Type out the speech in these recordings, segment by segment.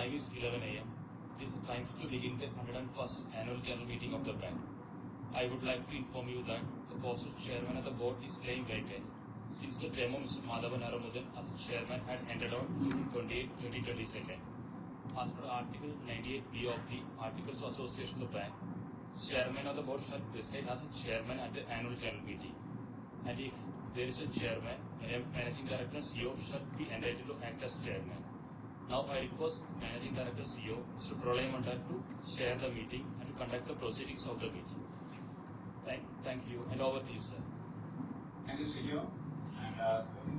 time is 11 a.m. It is time to begin the 101st annual general meeting of the bank. I would like to inform you that the post of chairman of the board is lying vacant since the term of Mr. Madhavan Aramudan as chairman had ended on June 28, 2022. As per Article 98B of the Articles of Association of the bank, chairman of the board shall preside as a chairman at the annual general meeting. And if there is a chairman, a managing director and CEO shall be entitled to act as chairman. Now I request Managing Director CEO Mr. Prolay Mandal to chair the meeting and to conduct the proceedings of the meeting. Thank you, and over to you, sir. Thank you, CEO. And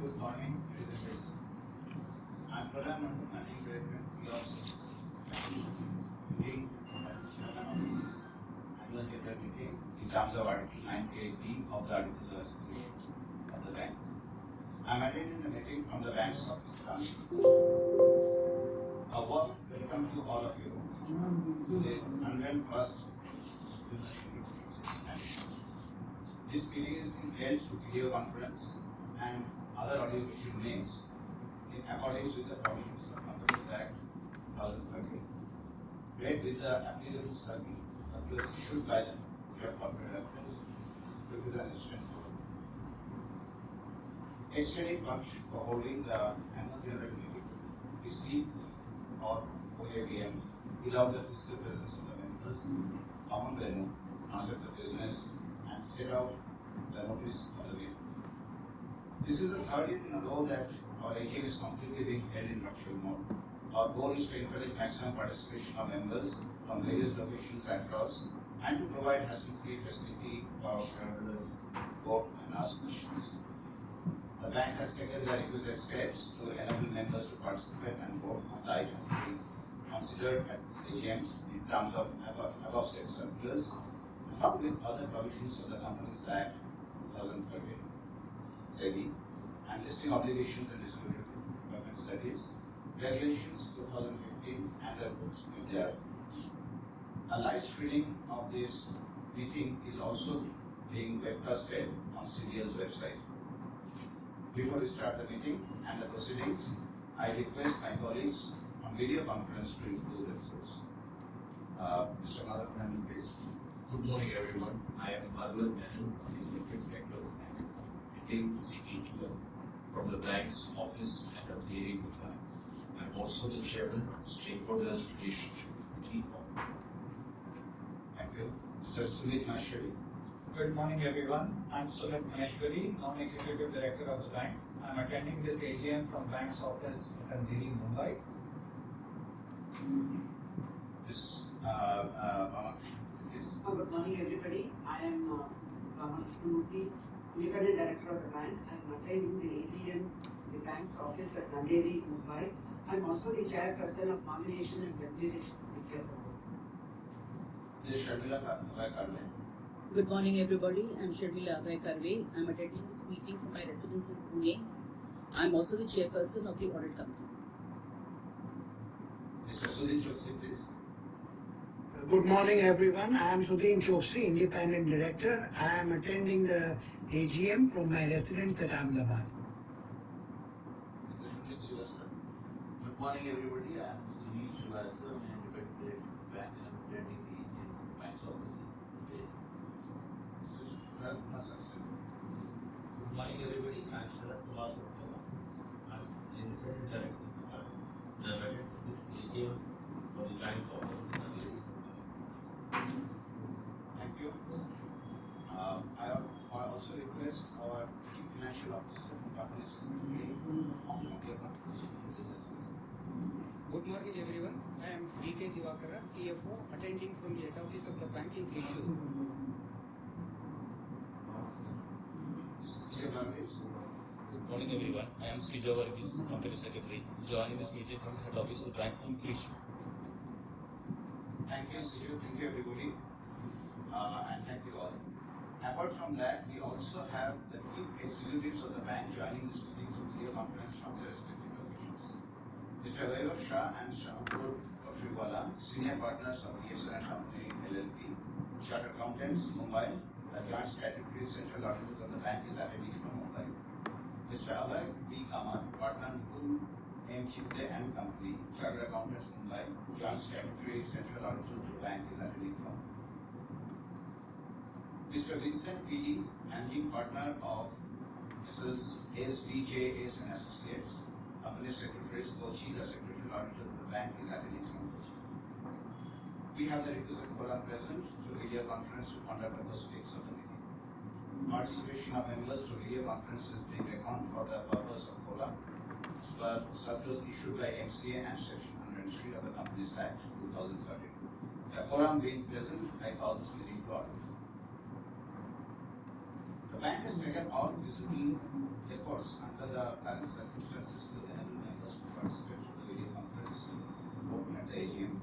good morning, ladies and gentlemen. I'm Prolay Mandal, Managing Director and CEO of meeting annual general meeting in terms of Article 98B of the Articles of Association of the bank. I'm attending the meeting from the bank's office. A warm welcome to all of you. This is 101st. This meeting is being held through video conference and other audio-visual means in accordance with the provisions of Companies Act 2013, read with the applicable circular issued by the Corporate Affairs to the Assistant Board. Extending permission for holding the annual general meeting received or AGM without the physical presence of the members, common venue, conduct the business, and set out the notice of the meeting. This is the third year in a row that our AGM is completely being held in virtual mode. Our goal is to encourage maximum participation of members from various locations across and to provide hassle-free facility for our shareholders to vote and ask questions. The bank has taken the requisite steps to enable members to participate and vote on the items being considered at AGM in terms of above said circulars, along with other provisions of the Companies Act 2013, SEBI, and listing obligations and disclosure requirements, that is, regulations 2015 and their books if they are. A live streaming of this meeting is also being webcasted on CBL's website. Before we start the meeting and the proceedings, I request my colleagues on video conference to introduce themselves. Mr. Madhavan, please. Good morning, everyone. I am Madhavan, Executive Director of the bank. I speaking from the bank's office at the area of bank. I'm also the chairman of the Stakeholders Relationship Committee. Thank you. Mr. Sumit Maheshwari. Good morning, everyone. I'm Sumit Maheshwari, Non-Executive Director of the bank. I'm attending this AGM from bank's office at Andheri, Mumbai. Ms. Good morning, everybody. I am Murthy, Independent Director of the bank. I am attending the AGM, the bank's office at Andheri, Mumbai. I am also the chairperson of Nomination and Remuneration Committee of the board. Ms. Sharmila Karve. Good morning, everybody. I'm Sharmila Karve. I'm attending this meeting from my residence in Pune. I'm also the chairperson of the audit committee. Mr. Sudhin Choksi, please. Good morning, everyone. I am Sudhin Choksi, Independent Director. I am attending the AGM from my residence at Ahmedabad. Mr. Sunil Srivastava. Good morning, everybody. I am Sunil Srivastava, an Independent Director of the bank, and I am attending the AGM from the bank's office today. Mr. Sharad Kumar Saxena. Good morning, everybody. I am Sharad Kumar Saxena. I am the Independent Director of the bank. I am attending this AGM from the bank's office. Thank you. I also request our Chief Financial Officer from Companies Good morning, everyone. I am D.K. Divakara, CFO, attending from the head office of the bank in Trishur. Good morning, everyone. I am Srijo Varghese, Company Secretary, joining this meeting from head office of the bank in Trishur. Thank you, Srijo. Thank you, everybody. And thank you all. Apart from that, we also have the key executives of the bank joining this meeting through video conference from their respective locations. Mr. Vaibhav Shah and Mr. Ankur Kaushikwala, Senior Partners of ESR and Company LLP, Chartered Accountants, Mumbai, the Joint Statutory Central Auditors of the bank is attending from Mumbai. Mr. Abhay B. Kamar, Partner AMC and Company, Chartered Accountants Mumbai, Joint Statutory Central Auditor to the bank is attending from. Mr. Vincent PD, Managing Partner of Mrs. SBJS and Associates, Company Secretary Kochi, the Secretarial Auditor to the bank is attending from Kochi. We have the requisite quorum present through video conference to conduct the proceedings of the meeting. Participation of members through video conference is being reckoned for the purpose of quorum, but circulars issued by MCA and Section 103 of the Companies Act 2013. The quorum being present, I call this meeting to order. The bank has taken all feasible efforts under the current circumstances to enable members to participate through the video conference at the AGM.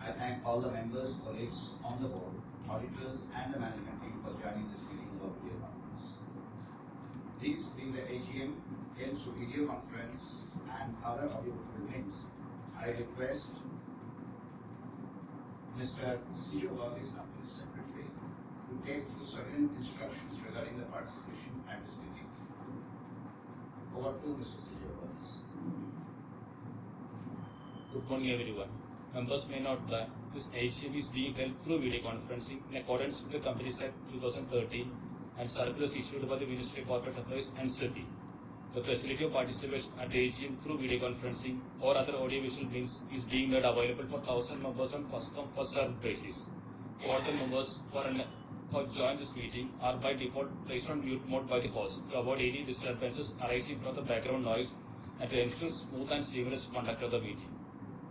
I thank all the members, colleagues on the board, auditors and the management team for joining this meeting over video conference. This being the AGM held through video conference and other audio links, I request Mr. C.O. Varghese, Company Secretary, to take through certain instructions regarding the participation at this meeting. Over to Mr. C.O. Varghese. Good morning, everyone. Members may note that this AGM is being held through video conferencing in accordance with the Companies Act 2013 and circulars issued by the Ministry of Corporate Affairs and SEBI. The facility of participation at the AGM through video conferencing or other audiovisual means is being made available for 1,000 members on first-come, first-served basis. All the members who join this meeting are by default placed on mute mode by the host to avoid any disturbances arising from the background noise and to ensure smooth and seamless conduct of the meeting.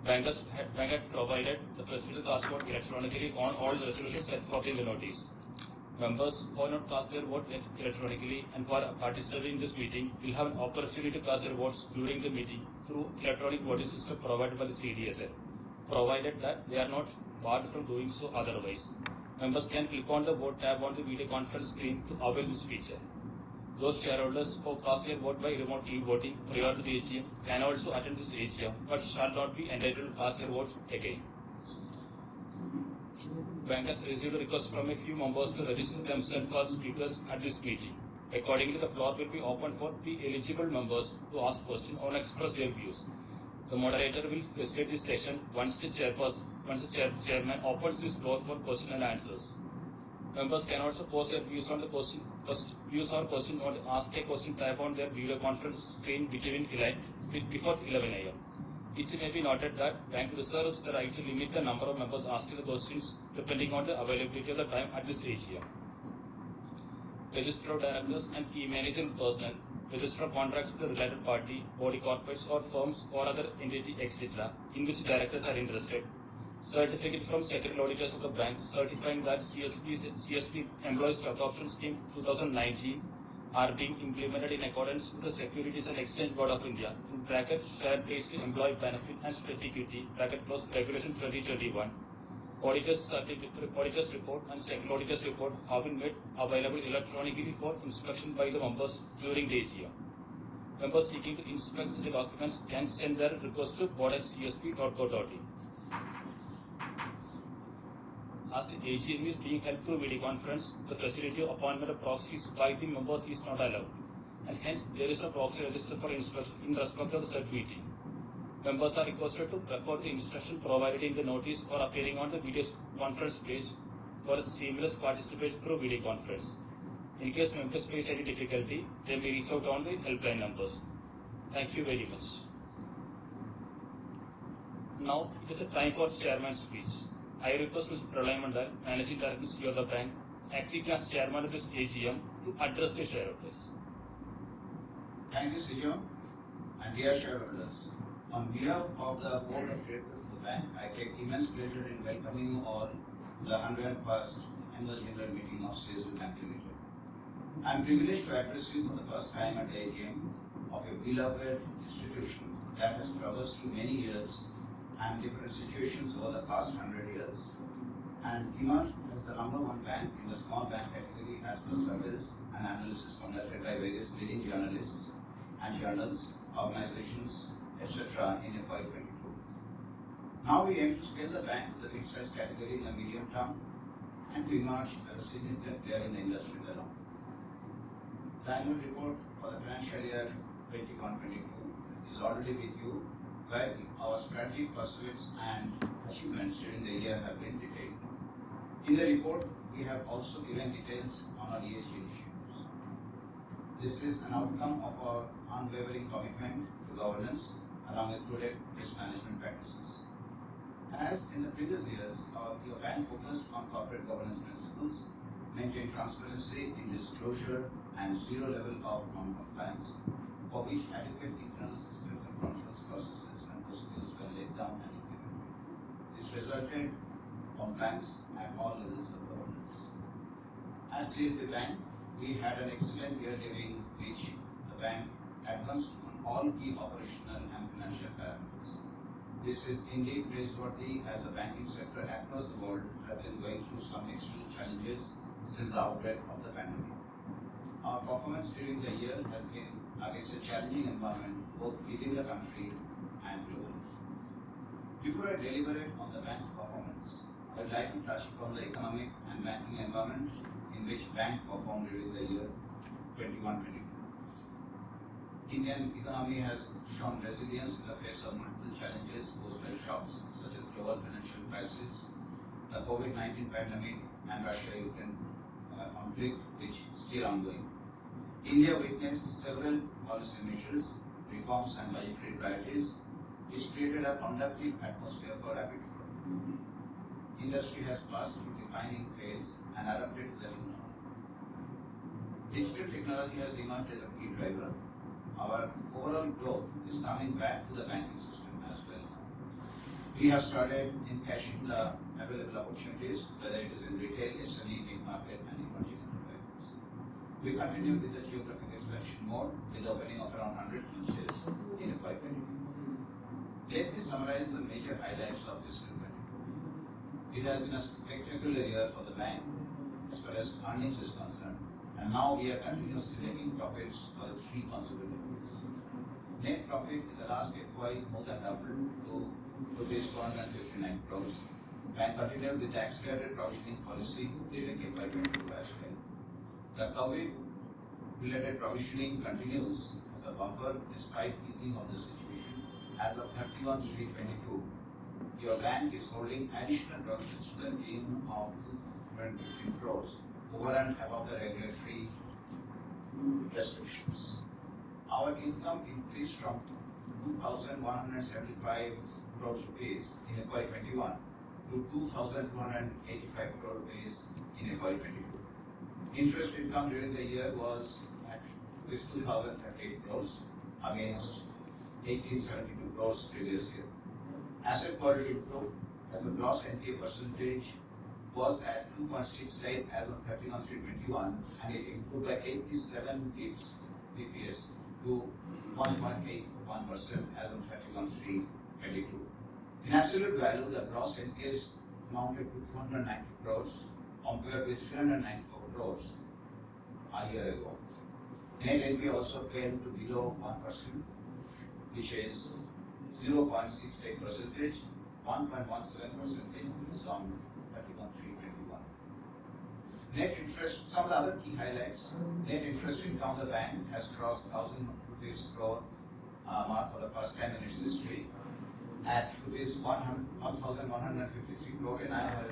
Bank had provided the facility to cast vote electronically on all the resolutions set forth in the notice. Members who have not cast their vote electronically and who are participating in this meeting will have an opportunity to cast their votes during the meeting through electronic voting system provided by the CDSL, provided that they are not barred from doing so otherwise. Members can click on the vote tab on the video conference screen to avail this feature. Those shareholders who cast their vote by remote e-voting prior to the AGM can also attend this AGM but shall not be entitled to cast their vote again. Bank has received a request from a few members to register themselves as speakers at this meeting. Accordingly, the floor will be open for the eligible members to ask questions or express their views. The moderator will facilitate this session once the chairman opens this floor for questions and answers. Members can also post their views on the question on the Ask a Question tab on their video conference screen before 11 a.m. It may be noted that Bank reserves the right to limit the number of members asking the questions depending on the availability of the time at this AGM. Register of directors and key management personnel, register of contracts with the related party, body corporates or firms or other entity, etc., in which directors are interested. Certificate from Secretarial Auditors of the Bank certifying that CSB Employee Stock Option Scheme 2019 are being implemented in accordance with the Securities and Exchange Board of India (Share-Based Employee Benefit and Split Equity) Regulation 2021. Auditors report and Secretarial Auditors report have been made available electronically for inspection by the members during the AGM. Members seeking to inspect the documents can send their request to board@csb.co.in. As the AGM is being held through video conference, the facility of appointment of proxies by the members is not allowed, and hence there is no proxy register for inspection in respect of the said meeting. Members are requested to refer the instruction provided in the notice or appearing on the video conference page for a seamless participation through video conference. In case members face any difficulty, they may reach out on the helpline numbers. Thank you very much. Now it is a time for chairman's speech. I request Mr. Pralay Mandal, Managing Director and CEO of the bank, acting as chairman of this AGM, to address the shareholders. Thank you, CEO, and dear shareholders. On behalf of the Board of Directors of the bank, I take immense pleasure in welcoming you all to the 101st Annual General Meeting of CSB Bank Limited. I am privileged to address you for the first time at the AGM of a beloved institution that has traversed through many years and different situations over the past 100 years, and emerged as the #1 bank in the small bank category as per surveys and analysis conducted by various leading journalists and journals, organizations, etc. in FY22. Now we aim to scale the bank to the mid-sized category in the medium term and to emerge as a significant player in the industry alone. The annual report for the financial year 21-22 is already with you, where our strategic pursuits and achievements during the year have been detailed. In the report, we have also given details on our ESG initiatives. This is an outcome of our unwavering commitment to governance along with prudent risk management practices. As in the previous years, your bank focused on corporate governance principles, maintained transparency in disclosure and zero level of non-compliance, for which adequate internal systems and controls processes and procedures were laid down and implemented. This resulted compliance at all levels of governance. As CSB Bank, we had an excellent year during which the bank advanced on all key operational and financial parameters. This is indeed praiseworthy as the banking sector across the world has been going through some external challenges since the outbreak of the pandemic. Our performance during the year has been against a challenging environment both within the country and globally. Before I deliberate on the bank's performance, I would like to touch upon the economic and banking environment in which bank performed during the year 21-22. Indian economy has shown resilience in the face of multiple challenges posed by shocks such as global financial crisis, the COVID-19 pandemic, and Russia-Ukraine conflict, which is still ongoing. India witnessed several policy measures, reforms, and budgetary priorities, which created a conducive atmosphere for rapid growth. Industry has passed through defining phase and adapted to the new normal. Digital technology has emerged as a key driver. Our overall growth is coming back to the banking system as well now. We have started encashing the available opportunities, whether it is in retail, SME, mid-market, and emerging enterprises. We continue with the geographic expansion mode with the opening of around 100 branches in FY22. Let me summarize the major highlights of fiscal 22. It has been a spectacular year for the bank as far as earnings is concerned, and now we are continuously making profits for the 3 consecutive years. Net profit in the last FY more than doubled to rupees 459 crores. Bank continued with the accelerated provisioning policy during FY22 as well. The COVID-related provisioning continues as a buffer despite easing of the situation. As of 31/3/22, your bank is holding additional provisions to the tune of 250 crores over and above the regulatory restrictions. Our income increased from 2,175 crores rupees in FY21 to 2,285 crore rupees in FY22. Interest income during the year was at 2,038 crores against 1,872 crores previous year. Asset quality improved as the gross NPA percentage was at 2.68 as of 31/3/21, and it improved by 87 BPS to 1.81% as of 31/3/22. In absolute value, the gross NPAs amounted to 290 crores compared with 394 crores a year ago. Net NPA also fell to below 1%, which is 0.68%, 1.17% is on 31/3/21. Net interest, some of the other key highlights, net interest income of the bank has crossed 1,000 rupees crore mark for the first time in its history. At rupees 1,153 crore in annual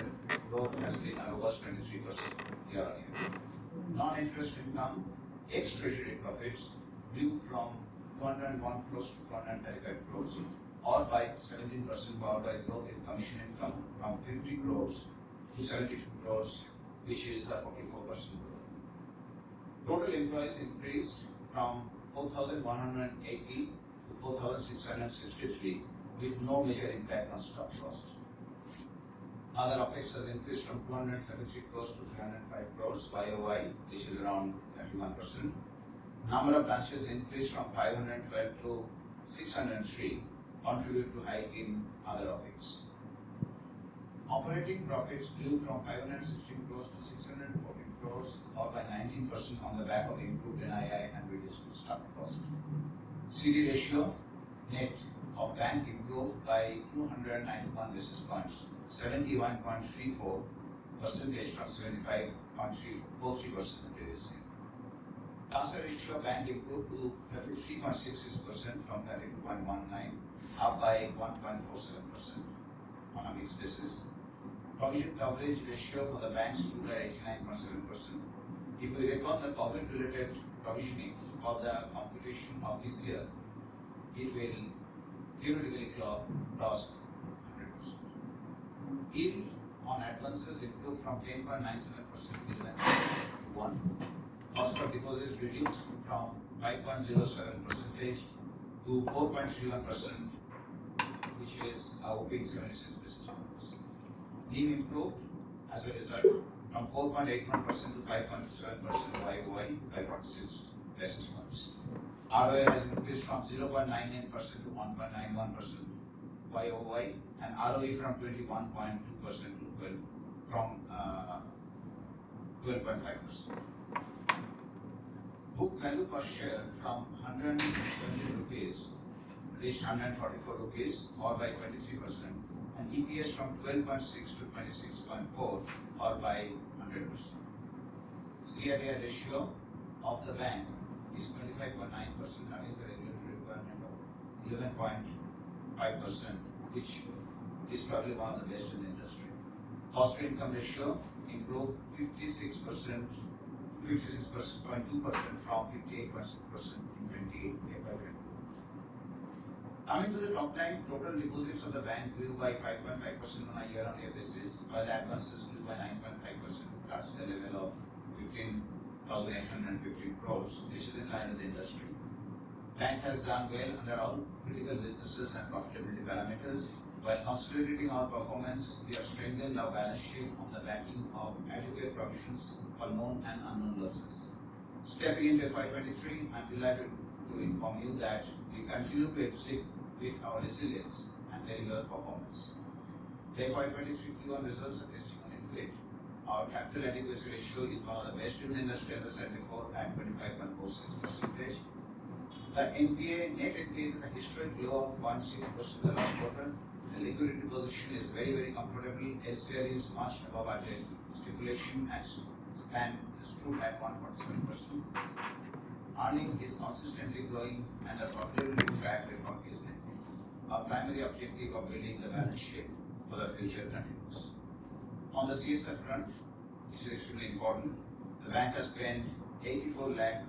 growth has been a robust 23% year on year. Non-interest income, ex-treasury profits, grew from 201 crores to 235 crores, or by 17% powered by growth in commission income from 50 crores to 72 crores, which is a 44% growth. Total employees increased from 4,180 to 4,663 with no major impact on staff costs. Other OPEX has increased from 233 crores to 305 crores YOY, which is around 31%. Number of branches increased from 512 to 603, contribute to hike in other OPEX. Operating profits grew from 516 crores to 614 crores, or by 19% on the back of improved NII and reduced staff cost. CD ratio net of bank improved by 291 basis points, 71.34% from 75.43% the previous year. CASA ratio bank improved to 33.66% from 32.19, up by 1.47% on a mixed basis. Provision coverage ratio for the bank stood at 89.7%. If we record the COVID-related provisioning for the computation of this year, it will theoretically cross 100%. Yield on advances improved from 10.97% in 1. Cost of deposits reduced from 5.07% to 4.31%, which is our big 76 basis points. NIM improved as a result from 4.81% to 5.7% YOY, 546 basis points. ROA has increased from 0.99% to 1.91% YOY, and ROE from 21.2% to 12.5%. Book value per share from 170 rupees reached 144 rupees, or by 23%, and EPS from 12.6 to 26.4, or by 100%. CRAR ratio of the bank is 25.9%, against the regulatory requirement of 11.5%, which is probably one of the best in the industry. Cost to income ratio improved 56%, 56.2% from 58.6% in 2018. Coming to the top line, total deposits of the bank grew by 5.5% on a year-on-year basis, while the advances grew by 9.5%, that's the level of 15,815 crores. This is in line with the industry. Bank has done well under all critical businesses and profitability parameters. While consolidating our performance, we have strengthened our balance sheet on the backing of adequate provisions for known and unknown losses. Stepping into FY23, I'm delighted to inform you that we continue to exhibit our resilience and deliver performance. The FY23 Q1 results are testimony to it. Our capital adequacy ratio is one of the best in the industry, as I said before, at 25.46%. The net NPA is at a historic low of 0.6% the last quarter. The liquidity position is very, very comfortable. LCR is much above our stipulation and stood at 147%. Earning is consistently growing and the profitability track record is maintained. Our primary objective of building the balance sheet for the future continues. On the CSR front, which is extremely important, the bank has spent 84 lakh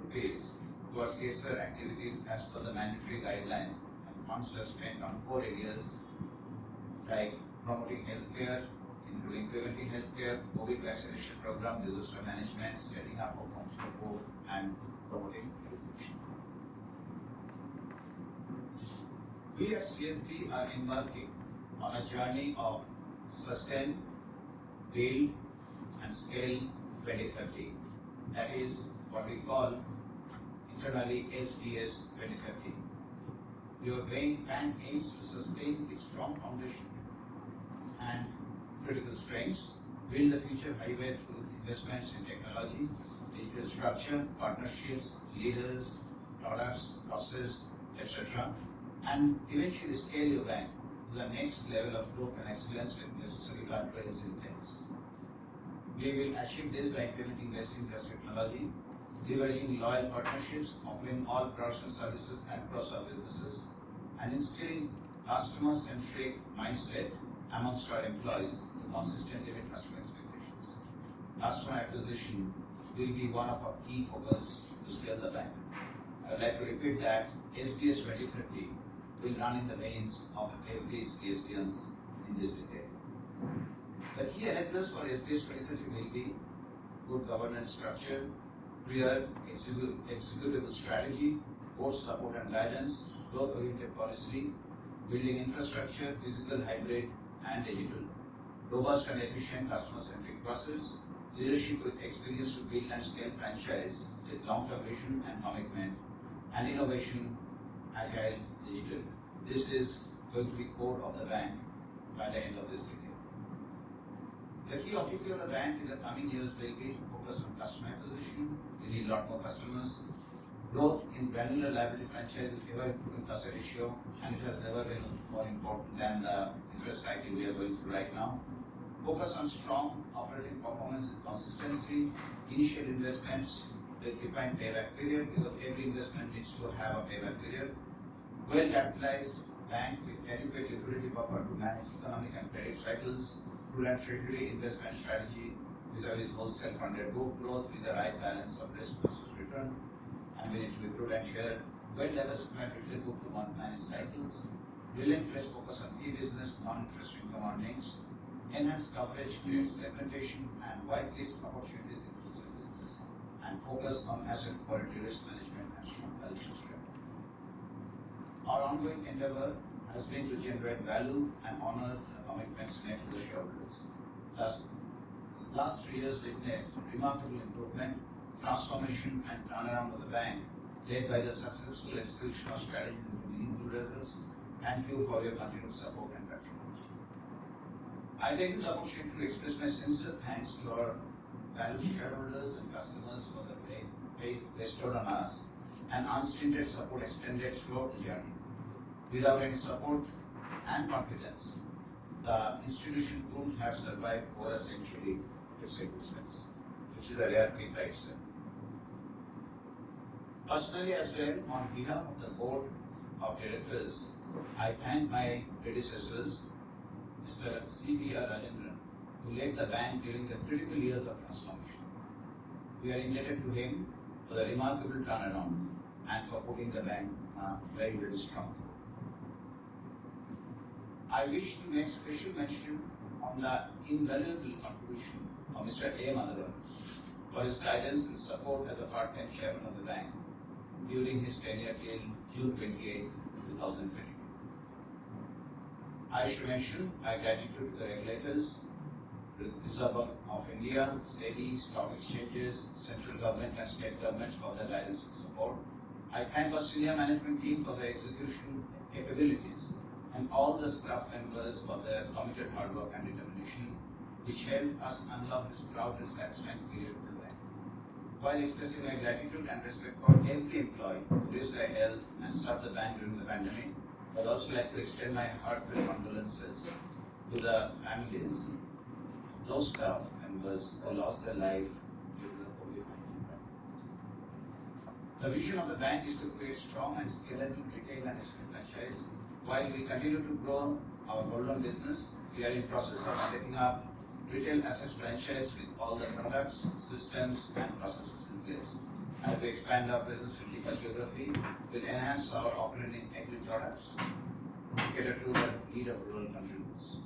rupees towards CSR activities as per the mandatory guideline, and funds were spent on core areas like promoting healthcare, including preventing healthcare, COVID vaccination program, disaster management, setting up of home support, and promoting education. We at CSB are embarking on a journey of sustain, build, and scale 2030. That is what we call internally SDS 2030. Your bank aims to sustain its strong foundation and critical strengths, build the future highway through investments in technology, digital structure, partnerships, leaders, products, process, etc., and eventually scale your bank to the next level of growth and excellence with necessary guardrails in place. We will achieve this by implementing best-in-class technology, leveraging loyal partnerships, offering all products and services across our businesses, and instilling customer-centric mindset amongst our employees to consistently meet customer expectations. Customer acquisition will be one of our key focus to scale the bank. I would like to repeat that SDS 2030 will run in the veins of every CSBians in this decade. The key enablers for SDS 2030 will be good governance structure, clear executable strategy, board support and guidance, growth-oriented policy, building infrastructure, physical, hybrid, and digital, robust and efficient customer-centric process, leadership with experience to build and scale franchise with long-term vision and commitment, and innovation, agile, digital. This is going to be core of the bank by the end of this decade. The key objective of the bank in the coming years will be to focus on customer acquisition. We need a lot more customers. Growth in granular liability franchise with ever improving CASA ratio, and it has never been more important than the interest cycle we are going through right now. Focus on strong operating performance with consistency, initial investments, with defined payback period, because every investment needs to have a payback period. Well capitalized bank with adequate liquidity buffer to manage economic and credit cycles, prudent treasury investment strategy vis-a-vis wholesale funded book growth with the right balance of risk versus return. And we need to be prudent here. Well diversified retail book to manage cycles, relentless focus on key business, non-interest income earnings, enhanced coverage, create segmentation and whitelist opportunities in wholesale business, and focus on asset quality, risk management and strong balance sheet strength. Our ongoing endeavor has been to generate value and honor the commitments made to the shareholders. Last 3 years witnessed remarkable improvement, transformation and turnaround of the bank, led by the successful execution of strategies into meaningful results. Thank you for your continued support and patronage. I take this opportunity to express my sincere thanks to our valued shareholders and customers for the faith bestowed on us and unstinted support extended throughout the journey. Without any support and confidence, the institution couldn't have survived over a century of its existence, which is a rare feat by itself. Personally as well, on behalf of the board of directors, I thank my predecessors, Mr. C.B.R. Rajendran, who led the bank during the critical years of transformation. We are indebted to him for the remarkable turnaround and for putting the bank very, very strong. I wish to make special mention on the invaluable contribution of Mr. A. Madhavan for his guidance and support as the part-time chairman of the bank during his tenure till June 28, 2022. I should mention my gratitude to the regulators, Reserve Bank of India, SEBI, stock exchanges, central government and state governments for their guidance and support. I thank our senior management team for their execution capabilities and all the staff members for their committed hard work and determination, which helped us unlock this proud and satisfying period of the bank. While expressing my gratitude and respect for every employee who risked their health and served the bank during the pandemic, I would also like to extend my heartfelt condolences to the families of those staff members who lost their life due to the COVID-19 pandemic. The vision of the bank is to create strong and scalable retail and SME franchise. While we continue to grow our gold loan business, we are in process of setting up retail assets franchise with all the products, systems and processes in place. As we expand our presence in local geography, we'll enhance our operating agri products to cater to the need of rural consumers.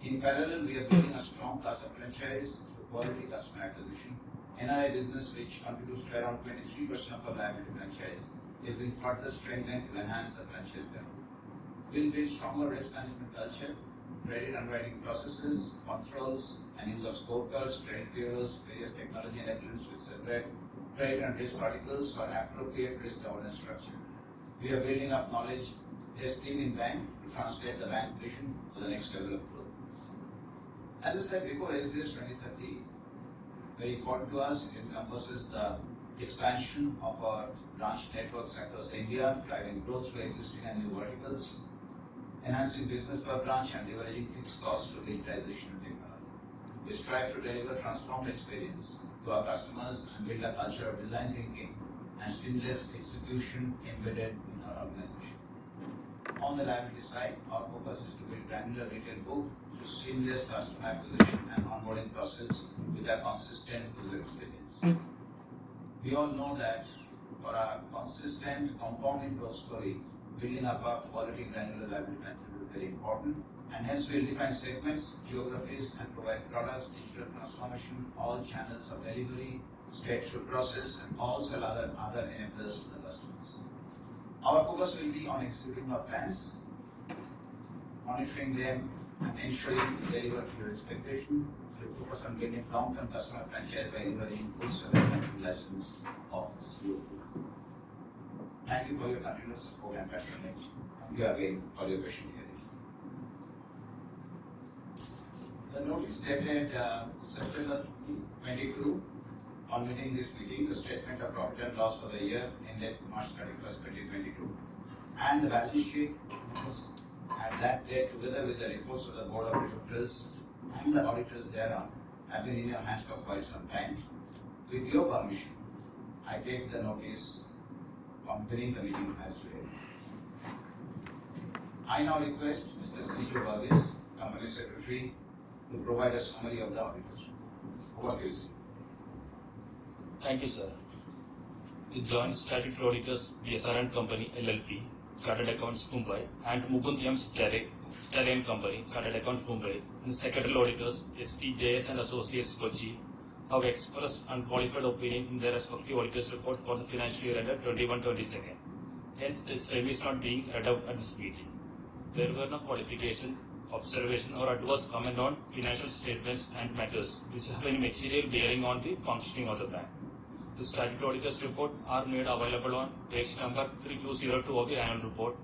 In parallel, we are building a strong CASA franchise through quality customer acquisition. NRI business, which contributes to around 23% of our liability franchise, is being further strengthened to enhance the franchise value. We'll build stronger risk management culture, credit underwriting processes, controls, and use of scorecards, credit bureaus, various technology enablers with separate credit and risk articles for appropriate risk governance structure. We are building up knowledge based team in bank to translate the bank vision to the next level of growth. As I said before, SBS 2030, very important to us, it encompasses the expansion of our branch networks across India, driving growth through existing and new verticals, enhancing business per branch and leveraging fixed costs through digitization and technology. We strive to deliver transformed experience to our customers and build a culture of design thinking and seamless execution embedded in our organization. On the liability side, our focus is to build granular retail book through seamless customer acquisition and onboarding process with a consistent user experience. We all know that for a consistent compounding growth story, building up a quality granular liability management is very important, and hence we will define segments, geographies, and provide products, digital transformation, all channels of delivery, straight-through process, and also other enablers to the customers. Our focus will be on executing our plans, monitoring them, and ensuring we deliver to your expectation. We focus on building long-term customer franchise by delivering full service banking license offers. Thank you for your continued support and patronage. Thank you again for your question hearing. The notice dated September 22, on meeting this meeting, the statement of profit and loss for the year ended March 31st, 2022, and the balance sheet at that date, together with the reports of the board of directors and the auditors thereon, have been in your hands for quite some time. With your permission, I take the notice accompanying the meeting as read. I now request Mr. C.J. Varghese, Company Secretary, to provide a summary of the auditors. Over to you, sir. Thank you, sir. The Joint Statutory Auditors, BSR and Company, LLP, Chartered Accounts, Mumbai, and Mukund M. Stallion Company, Chartered Accounts, Mumbai, and Secretarial Auditors, SPJS and Associates, Kochi, have expressed unqualified opinion in their respective auditors' report for the financial year ended 21-22. Hence, the same is not being read out at this meeting. There were no qualification, observation, or adverse comment on financial statements and matters which have any material bearing on the functioning of the bank. The statutory auditors' report are made available on page number 3202 of the annual report.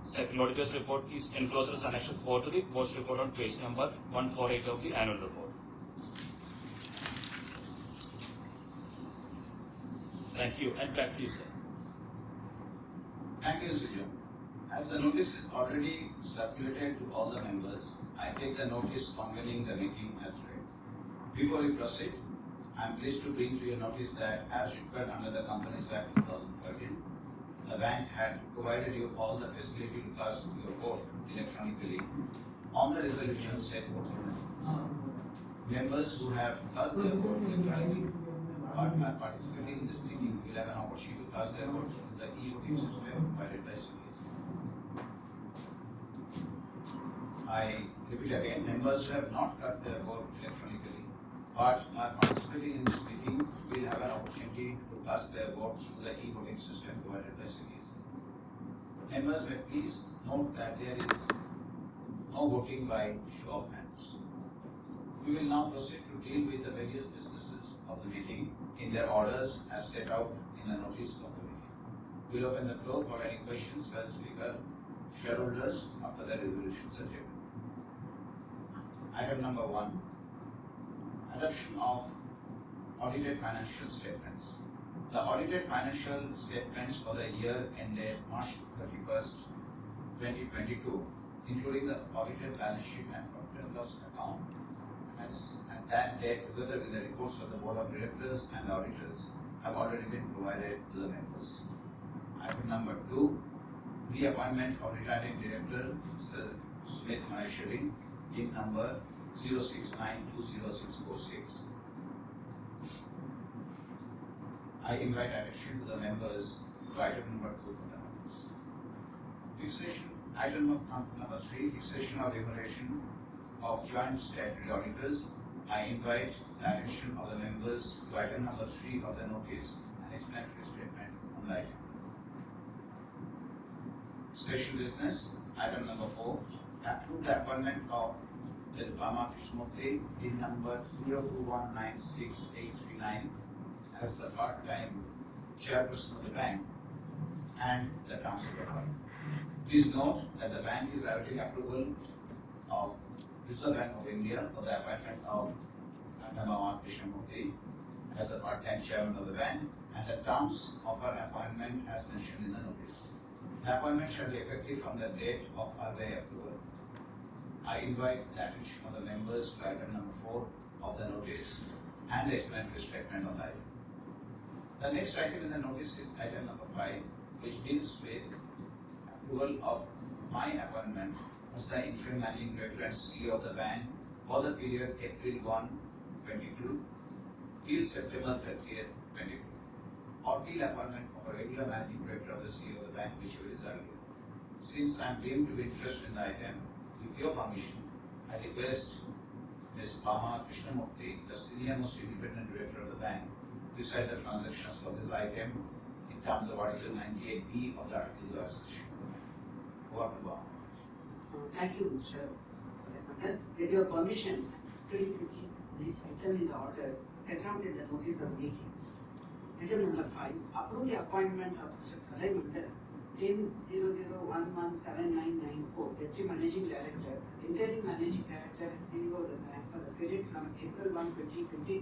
Second auditor's report is enclosed as annexure 4 to the board's report on page number 148 of the annual report. Thank you, and back to you, sir. Thank you, Mr. Joe. As the notice is already circulated to all the members, I take the notice convening the meeting as read. Before we proceed, I am pleased to bring to your notice that as required under the Companies Act 2013, the bank had provided you all the facility to cast your vote electronically on the resolution set forth. Members who have cast their vote electronically but are participating in this meeting will have an opportunity to cast their votes through the e-voting system provided by CBS. I repeat again, members who have not cast their vote electronically but are participating in this meeting will have an opportunity to cast their votes through the e-voting system provided by CBS. Members may please note that there is no voting by show of hands. We will now proceed to deal with the various businesses of the meeting in their orders as set out in the notice of the meeting. We will open the floor for any questions by the speaker, shareholders after the resolutions are taken. Item number 1, adoption of audited financial statements. The audited financial statements for the year ended March 31st, 2022, including the audited balance sheet and profit and loss account, as at that date, together with the reports of the Board of Directors and the auditors, have already been provided to the members. Item number 2, reappointment of retiring director, Sir Sumit Maheshwari, in number 069206646. I invite attention to the members to item number 2 of the notice. Fixation, item number 3, fixation of remuneration of joint statutory auditors. I invite the attention of the members to item number 3 of the notice and explanatory statement on the item. Special business, item number 4, approve the appointment of Bama Krishnamurthy in number 021968339 as the part-time chairperson of the bank and the council authority. Please note that the bank is awaiting approval of Reserve Bank of India for the appointment of Bama Krishnamurthy as the part-time chairman of the bank, and the terms of her appointment as mentioned in the notice. The appointment shall be effective from the date of RBI approval. I invite the attention of the members to item number 4 of the notice and the explanatory statement on the item. The next item in the notice is item number 5, which deals with approval of my appointment as the interim managing director and CEO of the bank for the period April 1, 22 till September 30th, 22, or till appointment of a regular managing director of the CEO of the bank, whichever is earlier. Since I am deemed to be interested in the item, with your permission, I request Ms. Bama Krishnamurthy, the senior most independent director of the bank, to decide the transactions for this item in terms of Article 98B of the Articles of Association. Over to Bama. Thank you, Mr. Redmaker. With your permission, I am proceeding to keep the next item in the order set out in the notice of meeting. Item number 5, approve the appointment of Mr. Pralay Mandal, 10-00117994, Deputy Managing Director, as Interim Managing Director and CEO of the bank for the period from April 1, 2022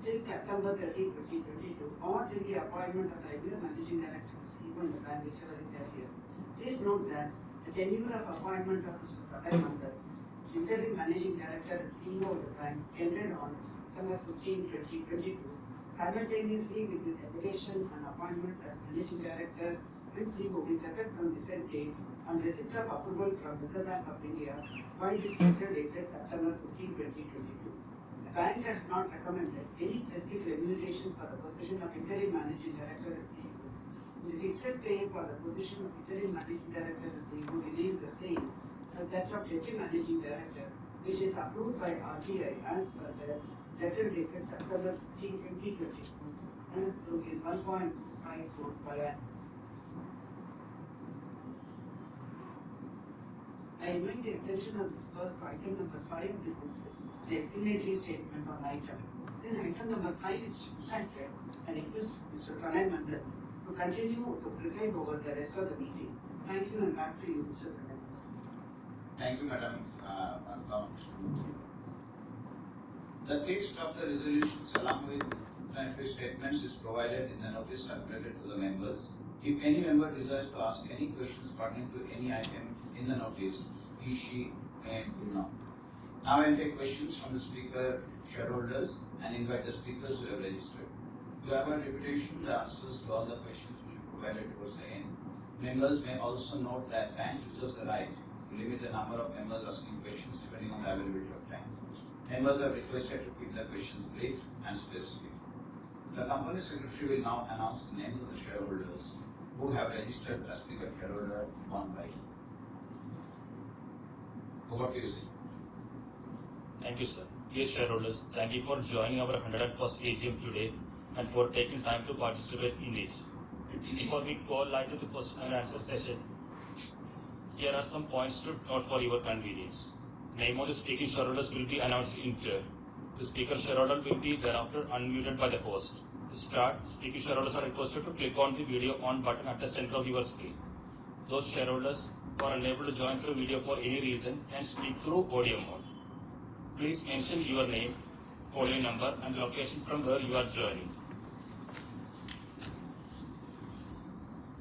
till September 30, 2022, or till the appointment of the regular Managing Director and CEO in the bank, whichever is earlier. Please note that the tenure of appointment of Mr. Pralay Mandal as Interim Managing Director and CEO of the bank ended on September 15, 2022, Simultaneously with this elevation and appointment as Managing Director and CEO with effect from the said date on receipt of approval from Reserve Bank of India by this letter dated September 15, 2022. The bank has not recommended any specific remuneration for the position of Interim Managing Director and CEO. The fixed pay for the position of Interim Managing Director and CEO remains the same as that of Deputy Managing Director, which is approved by RBI as per the letter dated September 15, 2022, and is rupees 1.54 per annum. I invite the attention of the first item number 5 of the notice, the explanatory statement on item. Since item number 5 is presented, I request Mr. Pranay Mandal to continue to preside over the rest of the meeting. Thank you, and back to you, Mr. Pranay. Thank you, Madam. The text of the resolutions along with explanatory statements is provided in the notice circulated to the members. If any member desires to ask any questions pertaining to any item in the notice, she may do now. Now I will take questions from the speaker, shareholders, and invite the speakers who have registered. To have a reputation, the answers to all the questions will be provided towards the end. Members may also note that bank reserves the right to limit the number of members asking questions depending on the availability of time. Members are requested to keep the questions brief and specific. The company secretary will now announce the names of the shareholders who have registered as speaker shareholder one by one. Over to you, sir. Thank you, sir. Dear shareholders, thank you for joining our 101st AGM today and for taking time to participate in it. Before we go live to the question and answer session, here are some points to note for your convenience. Name of the speaking shareholders will be announced in turn. The speaker shareholder will be thereafter unmuted by the host. To start, speaking shareholders are requested to click on the video on button at the center of your screen. Those shareholders who are unable to join through video for any reason can speak through audio mode. Please mention your name, folio number, and location from where you are joining.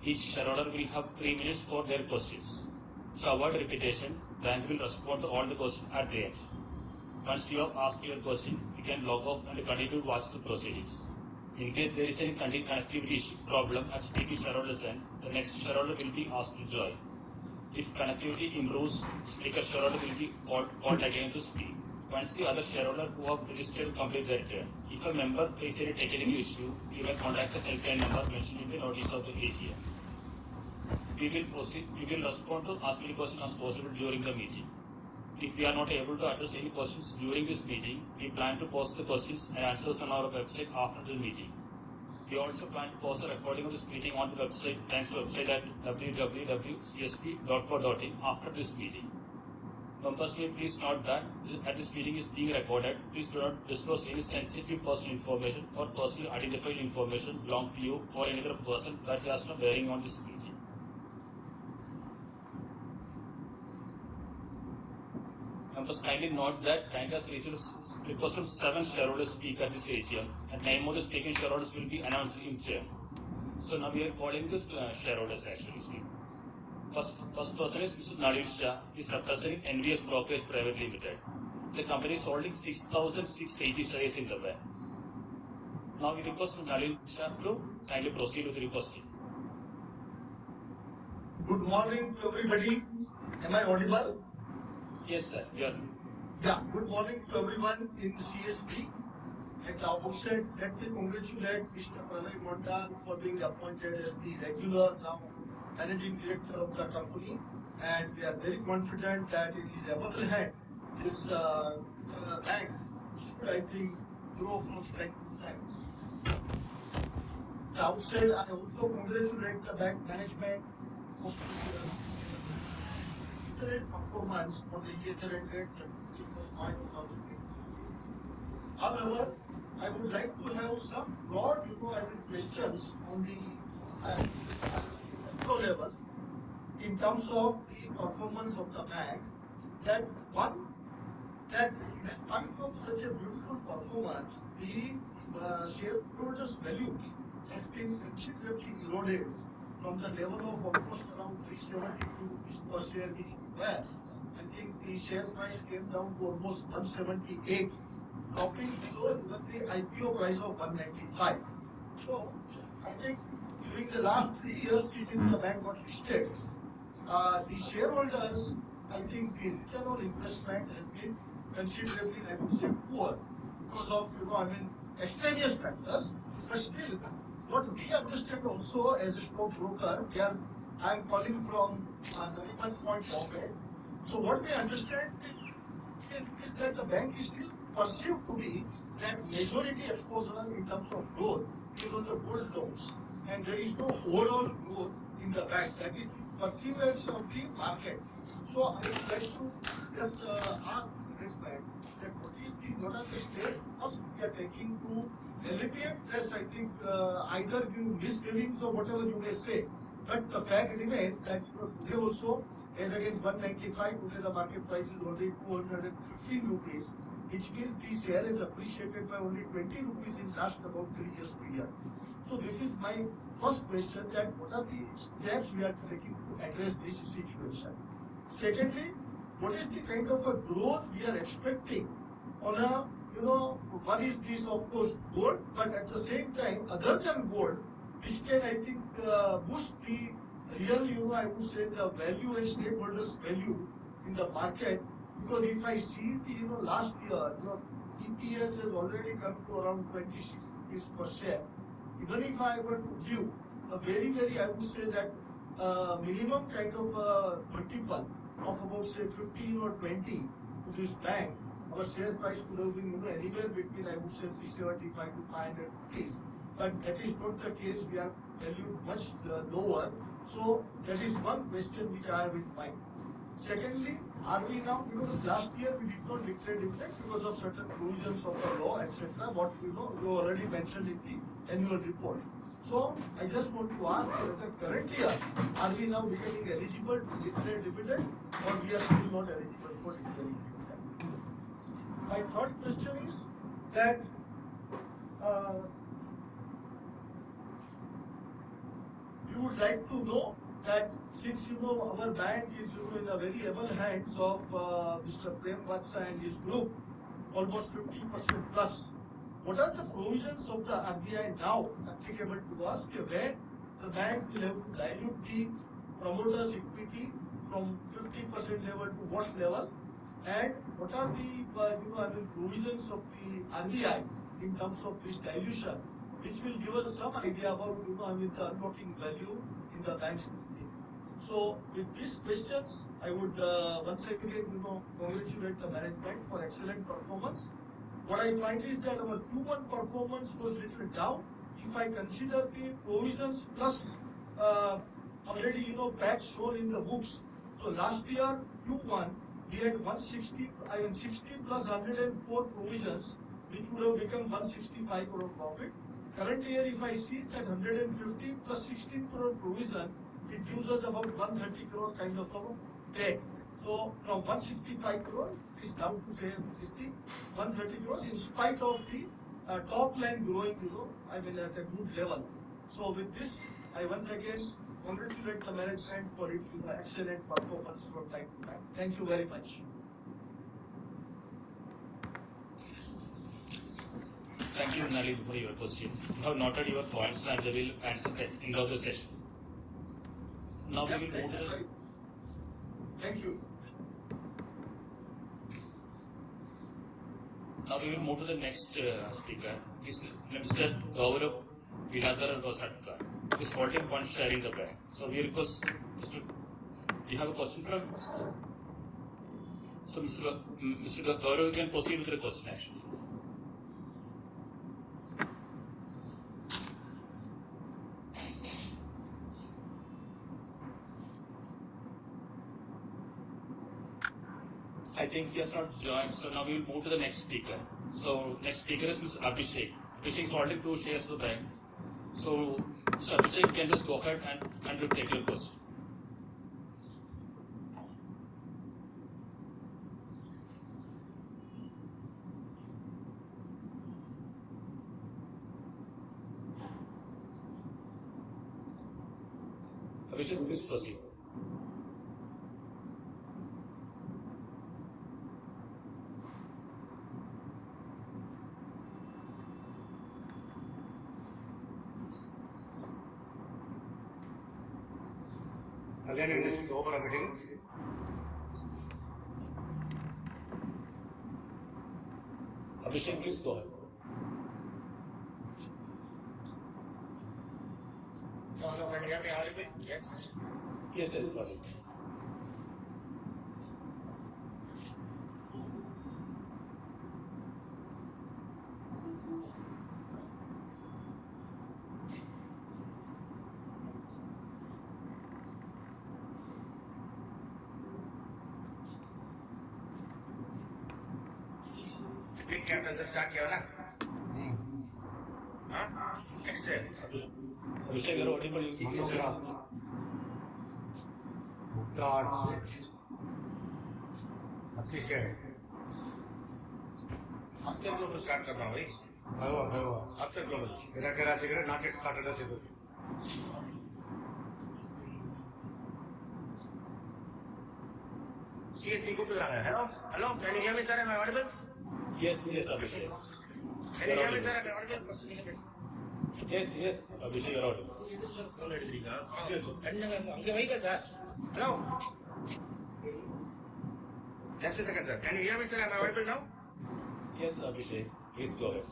Each shareholder will have 3 minutes for their questions. To avoid repetition, bank will respond to all the questions at the end. Once you have asked your question, you can log off and continue to watch the proceedings. In case there is any connectivity problem at speaking shareholders end, the next shareholder will be asked to join. If connectivity improves, speaker shareholder will be called again to speak. Once the other shareholder who have registered complete their turn. If a member faces any technical issue, you may contact the helpline number mentioned in the notice of the AGM. We will respond to as many questions as possible during the meeting. If we are not able to address any questions during this meeting, we plan to post the questions and answers on our website after the meeting. We also plan to post a recording of this meeting on the website, bank's website at www.csb.co.in after this meeting. Members may please note that as this meeting is being recorded, please do not disclose any sensitive personal information or personally identified information belonging to you or any other person that has no bearing on this meeting. Members kindly note that bank has received request from 7 shareholders to speak at this AGM, and name of the speaking shareholders will be announced in turn. So now we are calling this shareholders actually speak. First person is Mr. Nalin Shah, is representing NVS Brokerage Private Limited. The company is holding 6,680 shares in the bank. Now we request Mr. Nalin Shah to kindly proceed with the question. Good morning to everybody. Am I audible? Yes, sir. You are. Yeah, good morning to everyone in CSB. At the outset, let me congratulate Mr. Pranay Mandal for being appointed as the regular now managing director of the company, and we are very confident that in his able hand, this bank should, I think, grow from strength to strength. At the outset, I also congratulate the bank management for excellent performance for the year ended 31st March 2020. However, I would like to have some broad, questions on the macro level in terms of the performance of the bank. That in spite of such a beautiful performance, the shareholders' value has been considerably eroded from the level of almost around 372 rupees per share which we were. I think the share price came down to almost 178 dropping below even the IPO price of 195. So I think during the last 3 years since the bank got listed, the shareholders, I think the return on investment has been considerably, I would say, poor because of, extraneous factors. But still, what we understand also as a stockbroker, I am calling from Nariman Point, Bombay. So what we understand is that the bank is still perceived to be that majority exposure in terms of growth is on the gold loans, and there is no overall growth in the bank. That is the perceivance of the market. So I would like to just ask the management that what are the steps we are taking to alleviate this? I think either give misgivings or whatever you may say, but the fact remains that today also, as against 195, today the market price is only 215 rupees, which means the share is appreciated by only 20 rupees in last about 3 years period. So this is my first question, that what are the steps we are taking to address this situation? Secondly, what is the kind of a growth we are expecting on a, one is this of course gold, but at the same time, other than gold, which can I think boost the real, I would say the value and stakeholders value in the market. Because if I see the, last year, EPS has already come to around 26 rupees per share. Even if I were to give a very, I would say that minimum kind of multiple of about say 15 or 20 to this bank, our share price could have been anywhere between, I would say, 375 to 500 rupees. But that is not the case. We are valued much lower. So that is one question which I have in mind. Secondly, are we now, because last year we did not declare dividend because of certain provisions of the law, etc., what you already mentioned in the annual report. So I just want to ask whether current year, are we now becoming eligible to declare dividend, or we are still not eligible for declaring dividend? My third question is that we would like to know that since our bank is in a very able hands of Mr. Prem Vatsa and his group, almost 50% plus, what are the provisions of the RBI now applicable to us, when the bank will have to dilute the promoters' equity from 50% level to what level, and what are the provisions of the RBI in terms of this dilution, which will give us some idea about the unlocking value in the bank's listing. So with these questions, I would once again congratulate the management for excellent performance. What I find is that our Q1 performance was little down. If I consider the provisions plus already PAT shown in the books. So last year Q1 we had 60 plus 104 provisions, which would have become 165 crore profit. Current year, if I see that 115 plus 16 crore provision, it gives us about 130 crore kind of a debt. So from 165 crore, it is down to say 130 crores in spite of the top line growing, at a good level. So with this, I once again congratulate the management for its excellent performance from time to time. Thank you very much. Thank you, Nali, for your question. We have noted your points and we will answer at the end of the session. Now we will move to the... Thank you. Now we will move to the next speaker. Mr. Gaurav Viladhar Rosatkar is holding one share in the bank. So we request we have a question from... So Mr. Gaurav, you can proceed with the question actually. I think he has not joined, so now we will move to the next speaker. So next speaker is Mr. Abhishek. Abhishek is holding 2 shares of the bank. So Mr. Abhishek, you can just go ahead and take your question. Abhishek, please proceed. Kalyan, this is over a meeting. Abhishek, please go ahead. Hello, can you hear me audible? Yes. Yes, go ahead. Did you have to start here, huh? Next day. Abhishek, you're audible. Oscar Global start करना भाई. Oscar Global. Not yet started as it. CSB को बुला है. Hello, can you hear me, sir? Am I audible? Yes, Abhishek. Can you hear me, sir? Am I audible? Yes, Abhishek, you're audible. अंगे वही का sir. Hello. Just a second, sir. Can you hear me, sir? Am I audible now? Yes, Abhishek, please go ahead.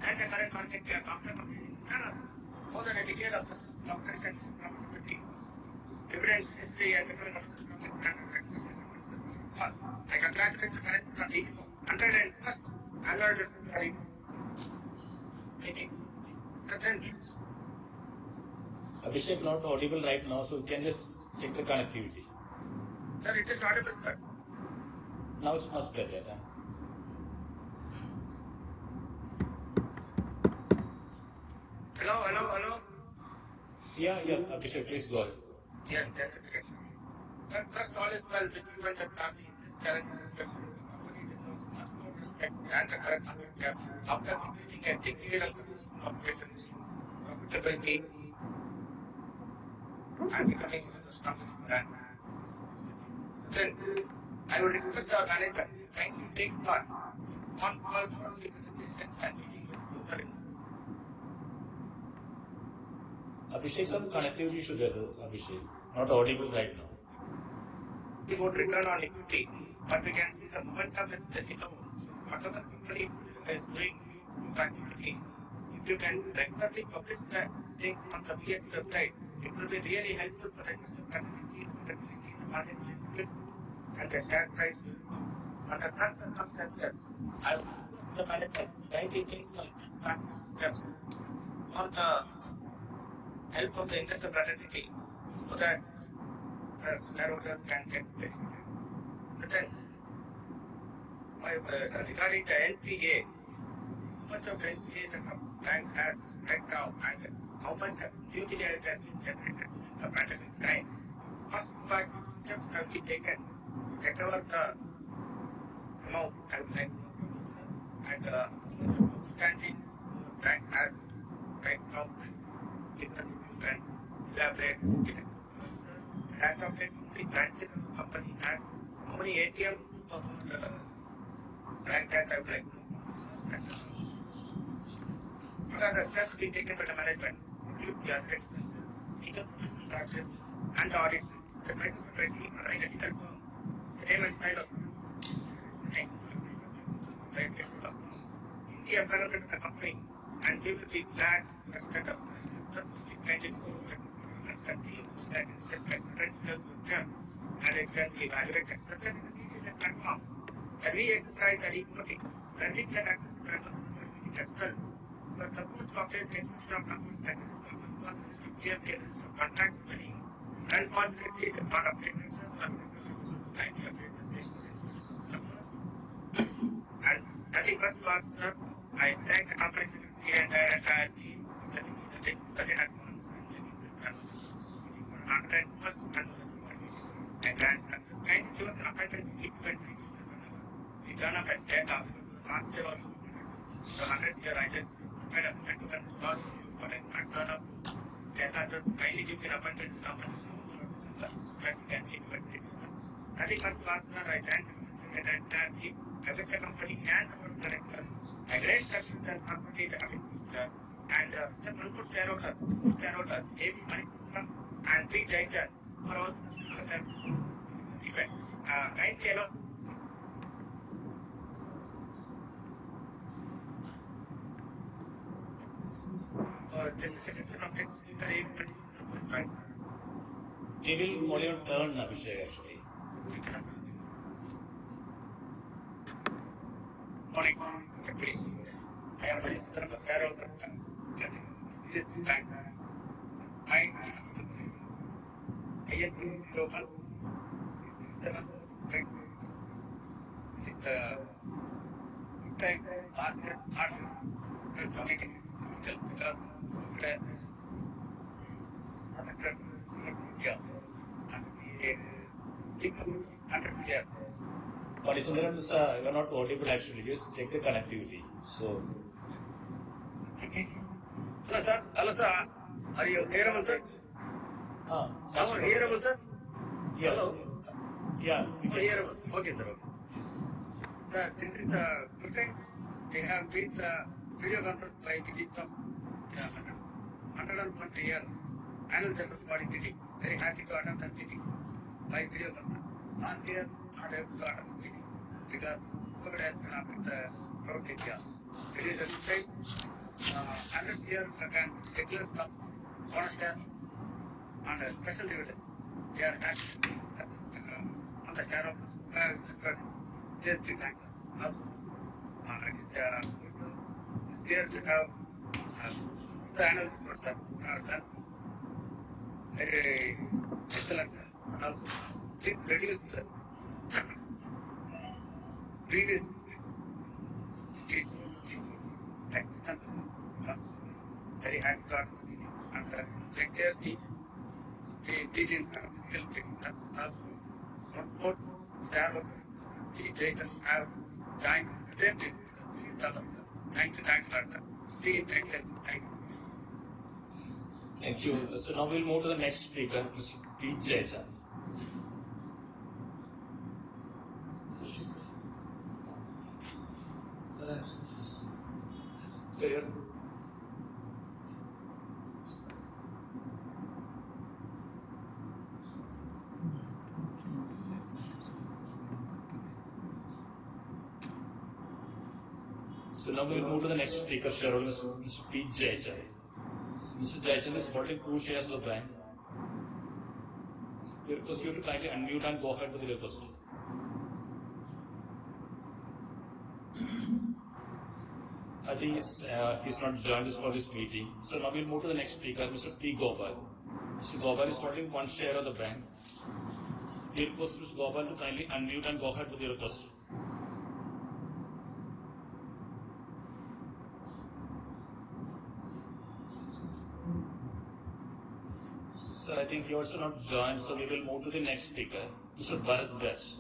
And the current market cap after more than a decade of success of presence, profitability, dividend history, and return of the stock expectations. I congratulate the current party 101st annual meeting. Abhishek, not audible right now, so you can just check the connectivity. Sir, it is audible, sir. Now it's much better. Hello. Yeah, Abhishek, please go ahead. Yes, just a second, sir. Sir, first, all is well with you and your family. This challenge is impressive. The company deserves much more respect and the current market cap after completing a decade of successful operations, profitability, and becoming one of the strongest brand. Then, I would request our management kindly take part on all quarterly presentations and meetings with you. Abhishek, some connectivity should be there, Abhishek. Not audible right now. We would return on equity, but we can see the momentum is taking off. Whatever company is doing new activity, if you can regularly publish the things on the BS website, it will be really helpful for the investor community to see the market liquid and the share price will grow. Under such circumstances, I would request the management kindly take some practice steps for the help of the investor fraternity so that the shareholders can get paid. Second, regarding the NPA, how much of NPA the bank has right now and how much due diligence has been generated in the pandemic time? What proactive steps have been taken to recover the amount I would like to know from you, sir? And outstanding the bank has right now, because if you can elaborate, sir. As of date, how many branches of the company has, how many ATM of the bank has, I would like to know, sir. And what are the steps being taken by the management to reduce the other expenses, legal practice, and the audit? The present authority are right at the payment side of the environment of the company, and we will be glad to extend our services, sir. Please kindly and team that can set references with them and exactly evaluate and such a series and platform. When we exercise our equity, when we get access to that as well, we are supposed to obtain the extension of numbers like this because the CPF cases of contacts many. Unfortunately, it is not updated, sir, but we are supposed to kindly update the same numbers. And nothing much to ask, sir. I thank the company secretary and their entire team for sending me the technical in advance and making this happen. 100% and grand success. Kindly give us an appointment to keep you and treat you whenever we turn up at 10 after last year or the 100th year. I just made a plan to install you for a turn up. Tell us, kindly give you've been appointed to government in December 2020. Nothing but passes are right and that the Avesta company and the board of directors a great success and prosperity to and Mr. Mulkut shareholders, A.B. Manisutram and P. Jaichand for also the event. Right, Kelo. This is a second of this right. We will only on turn, Abhishek, actually. Morning. I am Manisutram, the shareholder. CSB Bank. INC 0167 is the time last year hard committee still because Sundaram, you are not audible actually. Just check the connectivity. So, hello sir. Hello sir. Are you hearable sir? Now hearable sir? yes. Hello. Yeah, we can. Hearable. Okay sir. Okay. Sir, this is the good thing. We have been the video conference by meetings from 120 year annual general body meeting. Very happy to attend that meeting by video conference. Last year, not able to attend the meeting because COVID has been up in the road area. It is a good thing. 100 year can declare some bonus tax and a special dividend. We are happy on the share of this CSB Bank also. It is good. This year we have the annual reports that are done. Very excellent. And also, please reduce the previous expenses. Very happy to and next year the teaching physical things and also what staff of Jason have joined the same things. Thank you, thanks a lot, sir. See you next time. Thank you. Thank you. So now we'll move to the next speaker, Mr. P. Jaichand. Sir. So now we'll move to the next speaker, shareholder, Mr. P. Jaichand. Mr. Jaichand is holding 2 shares of the bank. We request you to kindly unmute and go ahead with your question. I think he's not joined us for this meeting. So now we'll move to the next speaker, Mr. P. Gopal. Mr. Gopal is holding 1 share of the bank. We request Mr. Gopal to kindly unmute and go ahead with your question. So I think he also not joined, so we will move to the next speaker, Mr. Bharat Raj.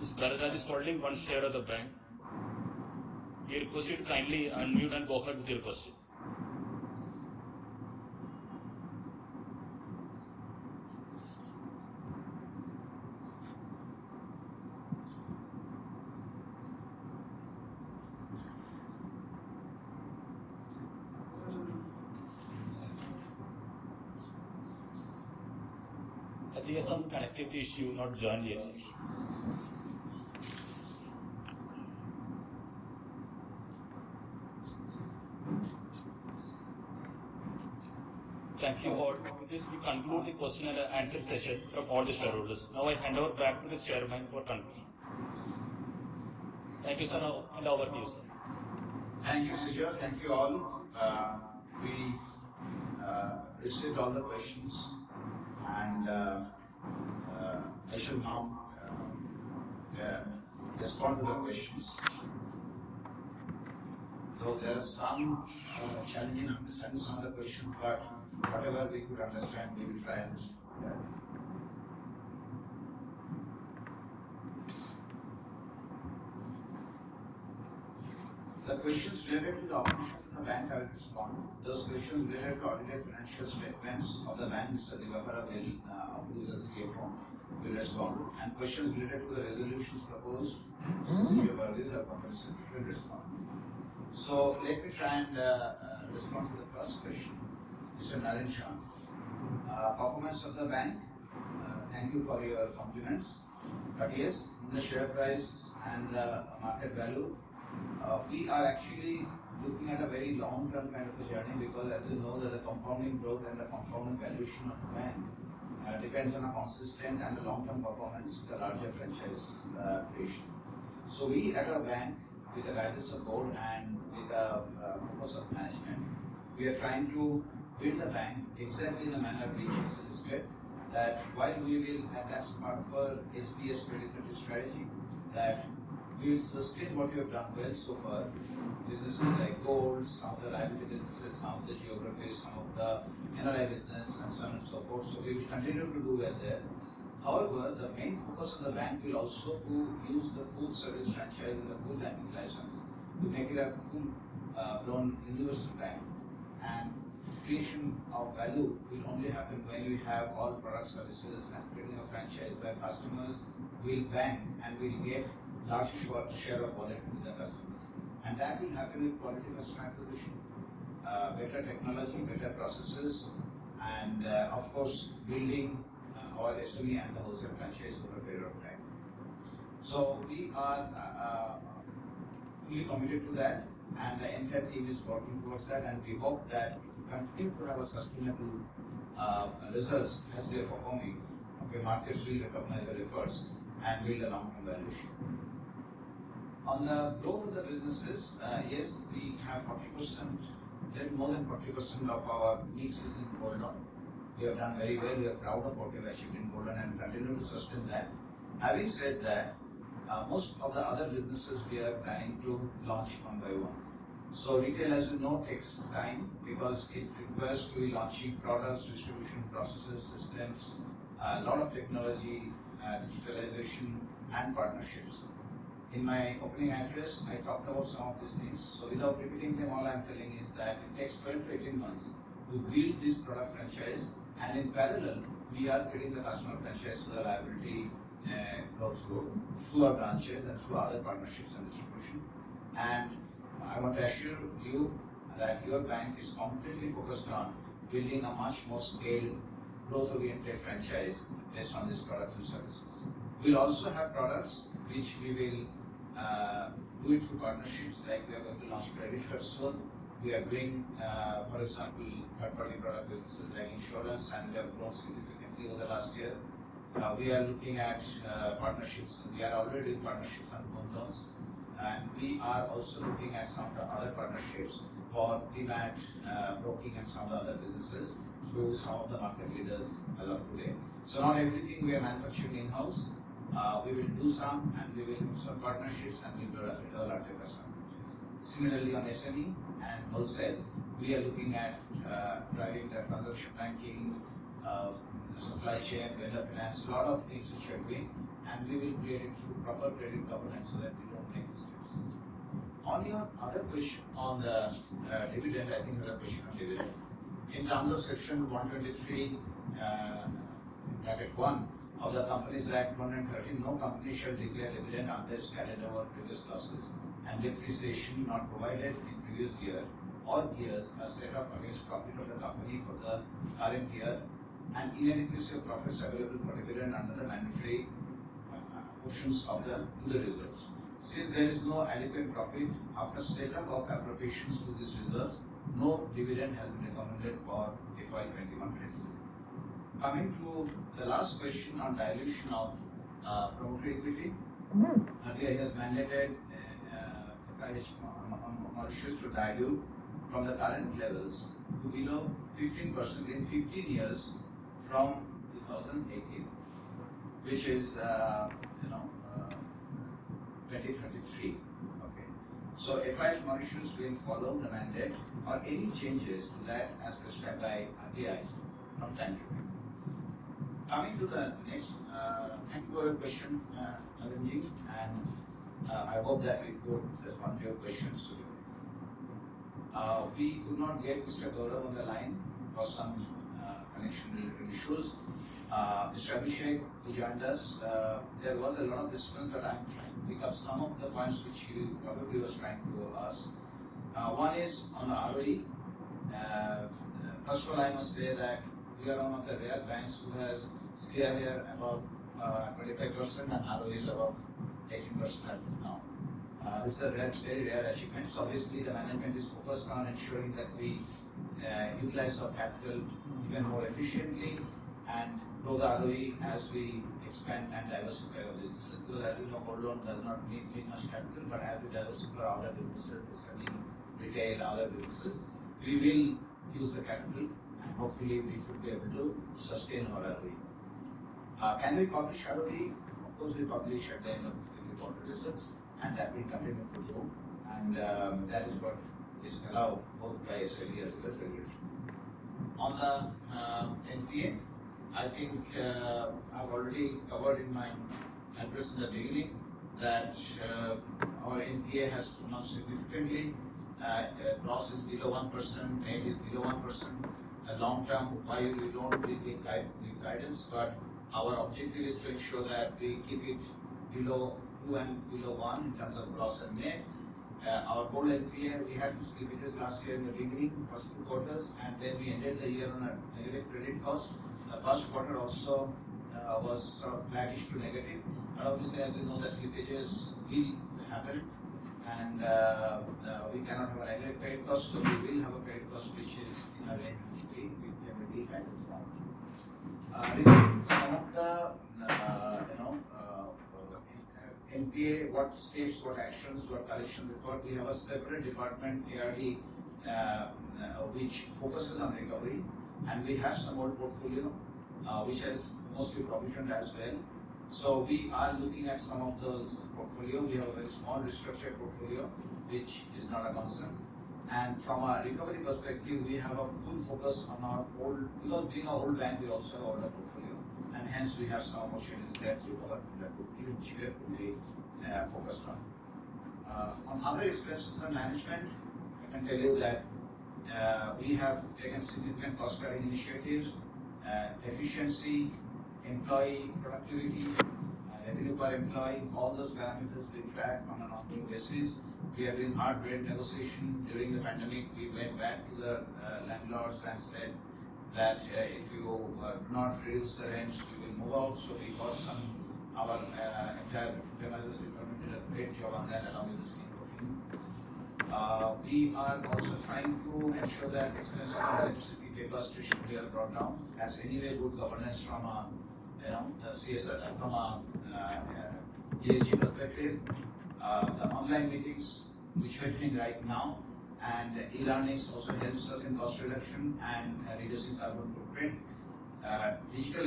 Mr. Bharat Raj is holding 1 share of the bank. We request you to kindly unmute and go ahead with your question. I think there's some connectivity issue, not joined yet. Thank you all. With this, we conclude the question and answer session from all the shareholders. Now I hand over back to the chairman for conclusion. Thank you, sir. Now hand over to you, sir. Thank you, Sir. Thank you all. We received all the questions, and I shall now respond to the questions. Though there are some challenging understanding some of the questions, but whatever we could understand, we will try and respond to that. The questions related to the operation from the bank, I will respond. Those questions related to audited financial statements of the bank, Mr. Divakara will, who is the CFO, will respond. And questions related to the resolutions proposed, Mr. C.A. Varghese, our company secretary, will respond. So let me try and respond to the first question, Mr. Naren Shah. Performance of the bank, thank you for your compliments. But yes, in the share price and the market value, we are actually looking at a very long-term kind of a journey, because as you know that the compounding growth and the compounding valuation of the bank depends on a consistent and a long-term performance with a larger franchise creation. So we at our bank, with the guidance of board and with the focus of management, we are trying to build the bank exactly in the manner which is listed, that while we will, and that's part of our SBS 2030 strategy, that we will sustain what we have done well so far. Businesses like gold, some of the liability businesses, some of the geographies, some of the NLI business, and so on and so forth. So we will continue to do well there. However, the main focus of the bank will also to use the full service franchise and the full banking license to make it a full blown universal bank. And creation of value will only happen when we have all product services and creating a franchise where customers will bank and will get large share of wallet with the customers. And that will happen with quality customer acquisition, better technology, better processes, and of course building our SME and the wholesale franchise over a period of time. So we are fully committed to that, and the entire team is working towards that, and we hope that if we continue to have a sustainable results as we are performing, okay, markets will recognize our efforts and build a long-term valuation. On the growth of the businesses, yes, we have 40%, then more than 40% of our mix is in gold loan. We have done very well. We are proud of what we have achieved in gold loan and continue to sustain that. Having said that, most of the other businesses we are planning to launch one by one. So retail, as you know, takes time because it requires to be launching products, distribution processes, systems, a lot of technology, digitalization, and partnerships. In my opening address, I talked about some of these things. So without repeating them, all I'm telling is that it takes 12 to 18 months to build this product franchise, and in parallel, we are creating the customer franchise to the liability growth through our branches and through other partnerships and distribution. And I want to assure you that your bank is completely focused on building a much more scaled, growth-oriented franchise based on these products and services. We'll also have products which we will do it through partnerships, like we are going to launch credit cards soon. We are doing, for example, third-party product businesses like insurance, and we have grown significantly over the last year. We are looking at partnerships. We are already doing partnerships on home loans, and we are also looking at some of the other partnerships for demat, broking, and some of the other businesses through some of the market leaders as of today. So not everything we are manufacturing in-house. We will do some, and we will do some partnerships, and we will develop larger customer franchise. Similarly, on SME and wholesale, we are looking at driving the transaction banking, the supply chain, vendor finance, a lot of things which we are doing, and we will create it through proper credit governance so that we don't make mistakes. On your other question on the dividend, I think the question on dividend, in terms of section 123, bracket 1 of the Companies Act 113, no company shall declare dividend unless carried over previous losses and depreciation not provided in previous year or years are set off against profit of the company for the current year, and inadequacy of profits available for dividend under the mandatory portions of the reserves. Since there is no adequate profit after setup of appropriations to these reserves, no dividend has been recommended for FY 21-22. Coming to the last question on dilution of promoter equity, RBI has mandated Mauritius to dilute from the current levels to below 15% in 15 years from 2018, which is 2033. Okay. So FIS Mauritius will follow the mandate or any changes to that as prescribed by RBI from time to time. Coming to the next, thank you for your question, Navinji, and I hope that we could respond to your questions today. We could not get Mr. Gaurav on the line for some connection related issues. Mr. Abhishek, who joined us, there was a lot of disturbance, but I'm trying to pick up some of the points which you probably was trying to ask. One is on the ROE. First of all, I must say that we are one of the rare banks who has CRAR above 25% and ROE is above 18% as of now. This is a very rare achievement. So obviously the management is focused on ensuring that we utilize our capital even more efficiently and grow the ROE as we expand and diversify our businesses. Because as you know, gold loan does not need much capital, but as we diversify our other businesses, selling retail, other businesses, we will use the capital and hopefully we should be able to sustain our ROE. Can we publish ROE? Of course, we publish at the end of the quarter results, and that will continue to do. And that is what is allowed both by SLE as well as regulation. On the NPA, I think I've already covered in my address in the beginning that our NPA has come down significantly. Gross is below 1%, net is below 1%. Long term, why we don't really give guidance, but our objective is to ensure that we keep it below 2 and below 1 in terms of gross and net. Our gold NPA, we had some slippages last year in the beginning, first 2 quarters, and then we ended the year on a negative credit cost. The first quarter also was sort of flattish to negative. But obviously, as you know, the slippages will happen, and we cannot have a negative credit cost, so we will have a credit cost which is in a range which we can really handle from. Some of the NPA, what steps, what actions, what collection report, we have a separate department, ARD, which focuses on recovery, and we have some old portfolio which has mostly provisioned as well. So we are looking at some of those portfolio. We have a very small restructured portfolio, which is not a concern. And from a recovery perspective, we have a full focus on our old, because being an old bank, we also have older portfolio, and hence we have some opportunities there to recover from that portfolio, which we are fully focused on. On other expenses and management, I can tell you that we have taken significant cost cutting initiatives, efficiency, employee productivity, revenue per employee, all those parameters we track on an ongoing basis. We are doing hard rate negotiation. During the pandemic, we went back to the landlords and said that if you do not reduce the rents, we will move out. So we got our entire premises department did a great job on that along with the senior working. We are also trying to ensure that expenses on electricity, paper, stationery are brought down. That's anyway good governance from a CSR, from a ESG perspective. The online meetings which we are doing right now and e-learnings also helps us in cost reduction and reducing carbon footprint. Digital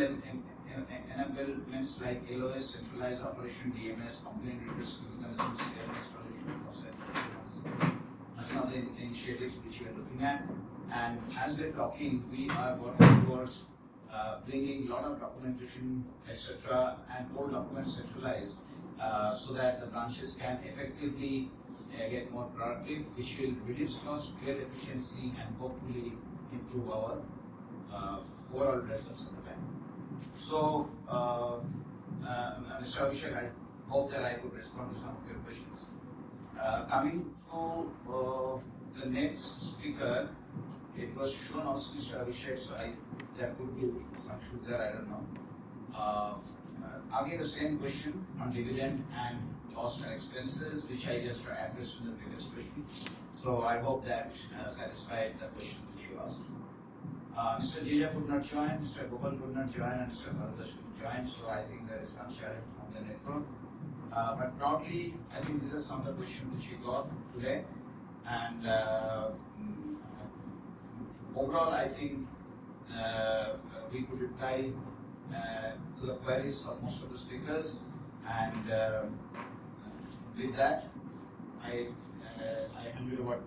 enablements like LOS, centralized operation, DMS, complaint redressal mechanisms, installation of central. That's some of the initiatives which we are looking at. And as we're talking, we are working towards bringing a lot of documentation, etc., and more documents centralized so that the branches can effectively get more productive, which will reduce cost, create efficiency, and hopefully improve our overall results of the bank. So, Mr. Abhishek, I hope that I could respond to some of your questions. Coming to the next speaker, it was shown also Mr. Abhishek, so there could be some truth there, I don't know. Again, the same question on dividend and cost and expenses, which I just addressed in the previous question. So I hope that satisfied the question which you asked. Mr. Jija could not join, Mr. Gopal could not join, and Mr. Bharadash could join, so I think there is some challenge from the network. But broadly, I think these are some of the questions which we got today. And overall, I think we could reply to the queries of most of the speakers. And with that, I hand you over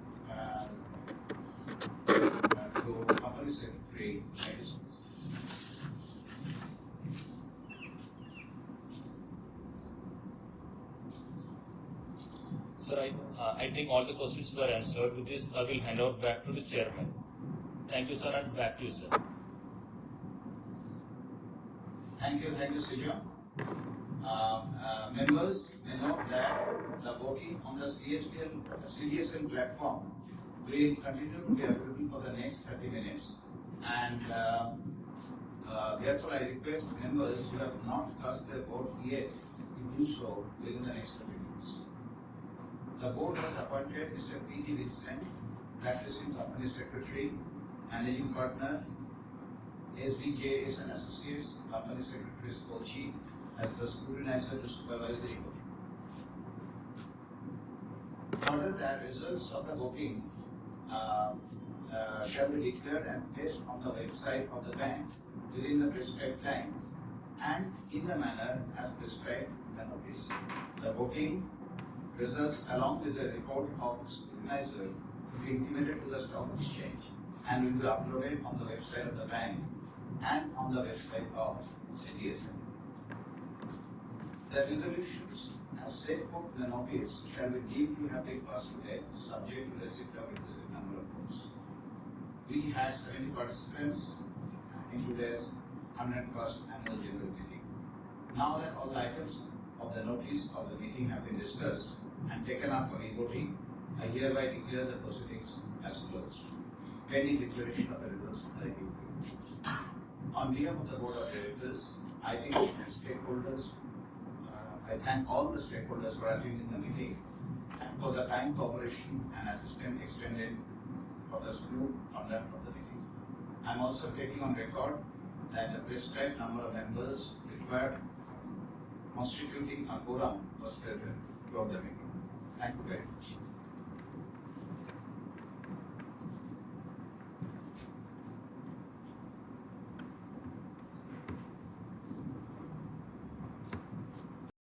to Company Secretary. Thank you so much. Sir, I think all the questions were answered. With this, I will hand over back to the chairman. Thank you, sir, and back to you, sir. Thank you, Sijo. Members may note that the voting on the CDSL platform will continue to be available for the next 30 minutes. And therefore, I request members who have not cast their vote yet to do so within the next 30 minutes. The board has appointed Mr. P.D. Vincent, practicing company secretary, managing partner, SBJS and Associates, company secretary Kochi, as the scrutinizer to supervise the voting. Further, that results of the voting shall be declared and placed on the website of the bank within the prescribed time and in the manner as prescribed in the notice. The voting results along with the report of the scrutinizer will be intimated to the stock exchange and will be uploaded on the website of the bank and on the website of CDSL. The resolutions as set forth in the notice shall be deemed to have been passed today, subject to receipt of requisite number of votes. We had 70 participants in today's 101st annual general meeting. Now that all the items of the notice of the meeting have been discussed and taken up for e-voting, I hereby declare the proceedings as closed. Pending declaration of the results of the e-voting. On behalf of the Board of Directors, I thank all the stakeholders for attending the meeting and for the kind cooperation and assistance extended for the smooth conduct of the meeting. I am also taking on record that the prescribed number of members required constituting a quorum was present throughout the meeting. Thank you very much.